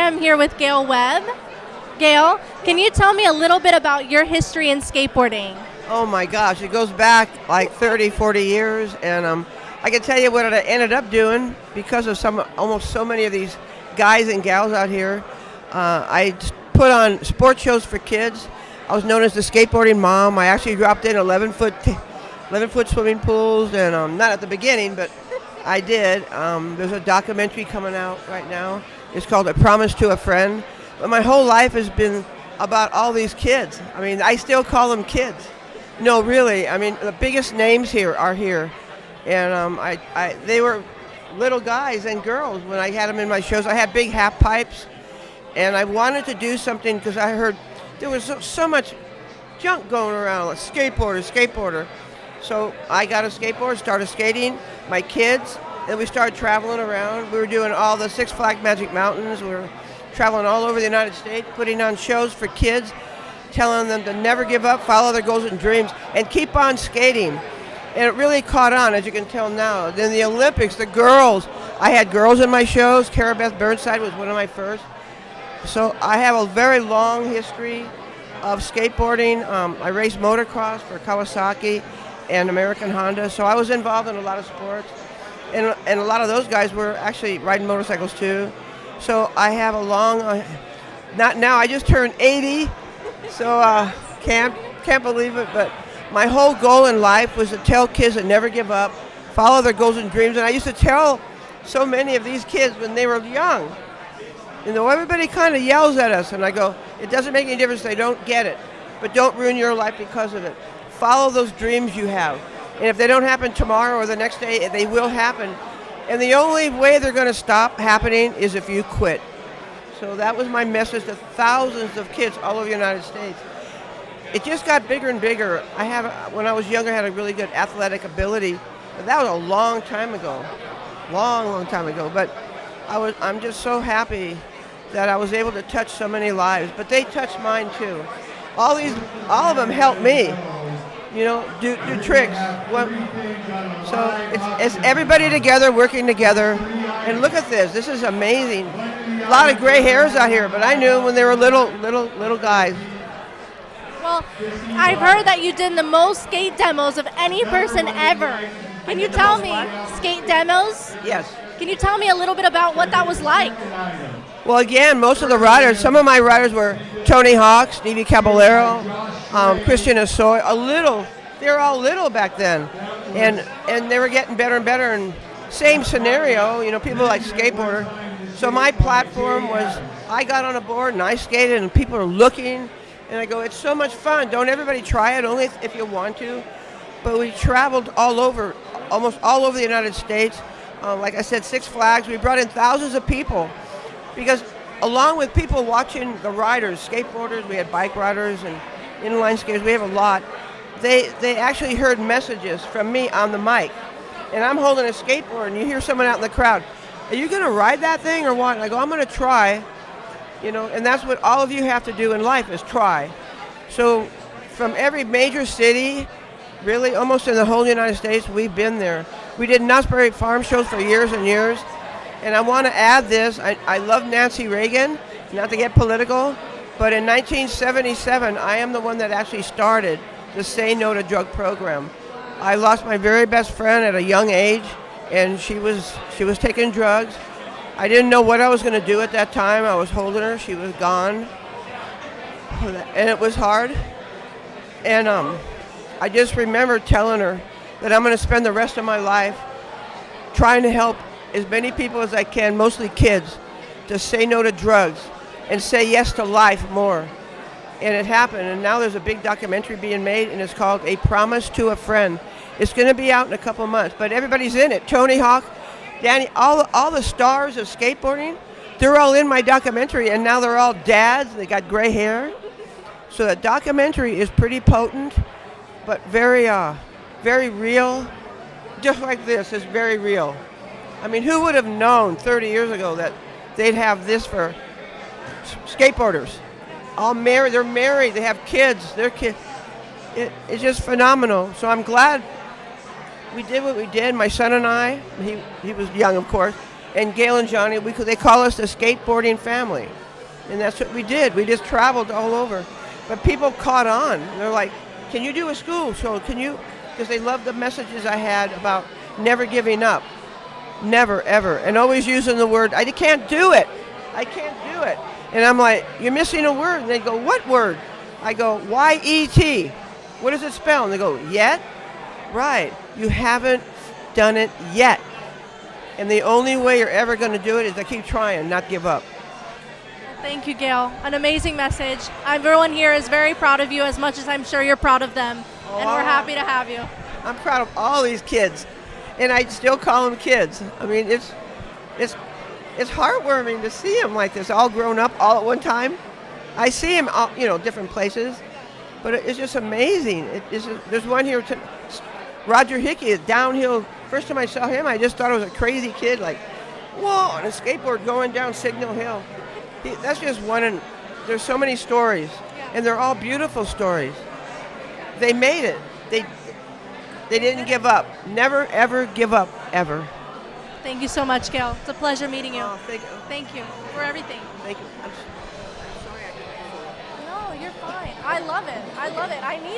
I'm here with Gale Webb. Gale, can you tell me a little bit about your history in skateboarding? Oh my gosh, it goes back like 30, 40 years, and I can tell you what I ended up doing because of almost so many of these guys and gals out here. I put on sports shows for kids. I was known as the skateboarding mom. I actually dropped in 11-foot swimming pools, and not at the beginning, but I did. There's a documentary coming out right now. It's called A Promise to a Friend. But my whole life has been about all these kids. I mean, I still call them kids. No, really. I mean, the biggest names here are here. And they were little guys and girls when I had them in my shows. I had big half pipes, and I wanted to do something because I heard there was so much junk going around, like skateboarder. So I got a skateboard, started skating, my kids, and we started traveling around. We were doing all the Six Flags Magic Mountains. We were traveling all over the United States, putting on shows for kids, telling them to never give up, follow their goals and dreams, and keep on skating. And it really caught on, as you can tell now. Then the Olympics, the girls. I had girls in my shows. Cara Beth Burnside was one of my first. So I have a very long history of skateboarding. I raced motocross for Kawasaki and American Honda. So I was involved in a lot of sports. And a lot of those guys were actually riding motorcycles too. So I have a long, not now, I just turned 80. So can't believe it, but my whole goal in life was to tell kids to never give up, follow their goals and dreams. And I used to tell so many of these kids when they were young, you know, everybody kind of yells at us, and I go, it doesn't make any difference, they don't get it, but don't ruin your life because of it. Follow those dreams you have. And if they don't happen tomorrow or the next day, they will happen. And the only way they're going to stop happening is if you quit. So that was my message to thousands of kids all over the United States. It just got bigger and bigger. When I was younger, I had a really good athletic ability. But that was a long time ago. Long time ago. But I'm just so happy that I was able to touch so many lives. But they touched mine too. All of them helped me, you know, do tricks. So it's everybody together, working together. And look at this. This is amazing. A lot of gray hairs out here, but I knew them when they were little guys. Well, I've heard that you did the most skate demos of any person ever. Can you tell me, skate demos? Yes. Can you tell me a little bit about what that was like? Well, again, most of the riders, some of my riders were Tony Hawk, Stevie Caballero, Christian Asoy, they were all little back then. And they were getting better and better. And same scenario, you know, people like skateboarder. So my platform was, I got on a board and I skated and people are looking. And I go, it's so much fun. Don't everybody try it, only if you want to. But we traveled almost all over the United States. Like I said, Six Flags. We brought in thousands of people. Because along with people watching the riders, skateboarders, we had bike riders and inline skaters, we have a lot. They actually heard messages from me on the mic. And I'm holding a skateboard and you hear someone out in the crowd, are you going to ride that thing or what? And I go, I'm going to try. You know, and that's what all of you have to do in life is try. So from every major city, really almost in the whole United States, we've been there. We did Knott's Berry Farm shows for years and years. And I want to add this. I love Nancy Reagan, not to get political, but in 1977, I am the one that actually started the Say No to Drug program. I lost my very best friend at a young age, and she was taking drugs. I didn't know what I was going to do at that time. I was holding her. She was gone. And it was hard. And I just remember telling her that I'm going to spend the rest of my life trying to help as many people as I can, mostly kids, to say no to drugs and say yes to life more. And it happened. And now there's a big documentary being made, and it's called A Promise to a Friend. It's going to be out in a couple months, but everybody's in it. Tony Hawk, Danny, all the stars of skateboarding, they're all in my documentary, and now they're all dads. They got gray hair. So the documentary is pretty potent, but very real. Just like this is very real. I mean, who would have known 30 years ago that they'd have this for skateboarders? All married, they're married, they have kids, their kids. It's just phenomenal. So I'm glad we did what we did, my son and I. He was young, of course. and Gale and Johnny, they call us the skateboarding family. And that's what we did. We just traveled all over. But people caught on. They're like, can you do a school show? Can you? Because they loved the messages I had about never giving up. Never, ever. And always using the word, I can't do it. I can't do it. And I'm like, you're missing a word. And they go, what word? I go, Y-E-T. What does it spell? And they go, yet? Right. You haven't done it yet. And the only way you're ever going to do it is to keep trying, not give up. Thank you, Gale. An amazing message. Everyone here is very proud of you as much as I'm sure you're proud of them. And we're happy to have you. I'm proud of all these kids. And I still call them kids. I mean, it's heartwarming to see them like this, all grown up, all at one time. I see them, all, different places, but it's just amazing. There's one here, Roger Hickey, is downhill. First time I saw him, I just thought it was a crazy kid, like, whoa, on a skateboard going down Signal Hill. That's just one, and there's so many stories, and they're all beautiful stories. They made it. They didn't give up. Never, ever give up, ever. Thank you so much, Gale. It's a pleasure meeting you. Oh, thank you. Thank you for everything. Thank you. No, you're fine. I love it. I need